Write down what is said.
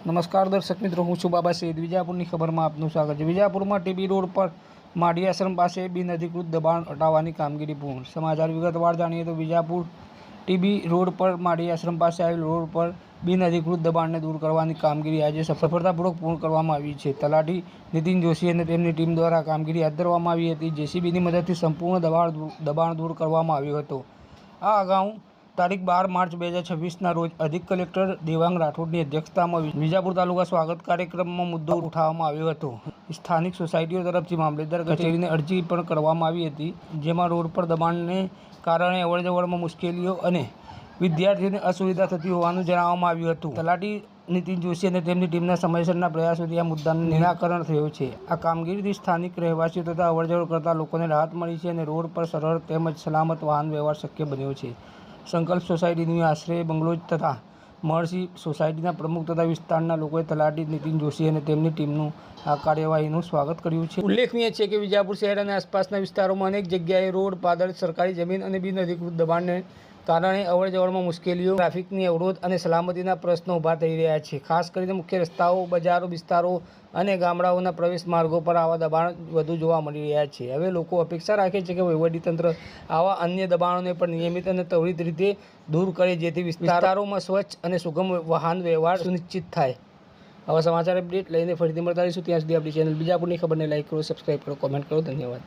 નમસ્કાર દર્શક મિત્રો, હું છું બાબા સૈયદ. વિજાપુરની ખબરમાં આપનું સ્વાગત છે. વિજાપુરમાં ટીબી રોડ પર માડી આશ્રમ પાસે બિનઅધિકૃત દબાણ હટાવવાની કામગીરી પૂર્ણ. સમાચાર વિગતવાર જાણીએ તો વિજાપુર ટીબી રોડ પર માડી આશ્રમ પાસે આવેલ રોડ પર બિનઅધિકૃત દબાણને દૂર કરવાની કામગીરી આજે સફળતાપૂર્વક પૂર્ણ કરવામાં આવી છે. તલાટી નીતિન જોશી અને તેમની ટીમ દ્વારા કામગીરી હાથ ધરવામાં આવી હતી. જેસીબીની મદદથી સંપૂર્ણ દબાણ દૂર કરવામાં આવ્યો હતો. આ અગાઉ તારીખ 12 માર્ચ 2026ના રોજ અધિક કલેક્ટર દેવાંગ રાઠોડની અધ્યક્ષતામાં વિજાપુર તાલુકા સ્વાગત કાર્યક્રમમાં મુદ્દો ઉઠાવવામાં આવ્યો હતો. સ્થાનિક સોસાયટીઓ તરફથી મામલતદાર કચેરીને અરજી પણ કરવામાં આવી હતી, જેમાં રોડ પર દબાણને કારણે અવરજવરમાં મુશ્કેલીઓ અને વિદ્યાર્થીઓને અસુવિધા થતી હોવાનું જણાવવામાં આવ્યું હતું. તલાટી નીતિન જોશી અને તેમની ટીમના સમયસરના પ્રયાસોથી આ મુદ્દાનું નિરાકરણ થયું છે. આ કામગીરીથી સ્થાનિક રહેવાસીઓ તથા અવરજવર કરતા લોકોને રાહત મળી છે અને રોડ પર સરળ તેમજ સલામત વાહન વ્યવહાર શક્ય બન્યો છે. સંકલ્પ સોસાયટીની આશ્રય બંગલોજ તથા મહર્ષિ સોસાયટીના પ્રમુખ તથા વિસ્તારના લોકોએ તલાટી નીતિન જોશી અને તેમની ટીમનું આ કાર્યવાહીનું સ્વાગત કર્યું છે. ઉલ્લેખનીય છે કે વિજાપુર શહેર અને આસપાસના વિસ્તારોમાં અનેક જગ્યાએ રોડ, પાદર, સરકારી જમીન અને બિનઅધિકૃત દબાણને કારણે અવરજવરમાં મુશ્કેલીઓ, ટ્રાફિકની અવરોધ અને સલામતીના પ્રશ્નો ઊભા થઈ રહ્યા છે. ખાસ કરીને મુખ્ય રસ્તાઓ, બજારો વિસ્તારો અને ગામડાઓના પ્રવેશ માર્ગો પર આવા દબાણ વધુ જોવા મળી રહ્યા છે. હવે લોકો અપેક્ષા રાખે છે કે વહીવટીતંત્ર આવા અન્ય દબાણોને પણ નિયમિત અને ત્વરિત રીતે દૂર કરે, જેથી વિસ્તારોમાં સ્વચ્છ અને સુગમ વાહન વ્યવહાર સુનિશ્ચિત થાય. આવા સમાચાર અપડેટ લઈને ફરીથી મળતા રહીશું. ત્યાં સુધી આપણી ચેનલ વિજાપુરની ખબરને લાઈક કરો, સબસ્ક્રાઈબ કરો, કોમેન્ટ કરો. ધન્યવાદ.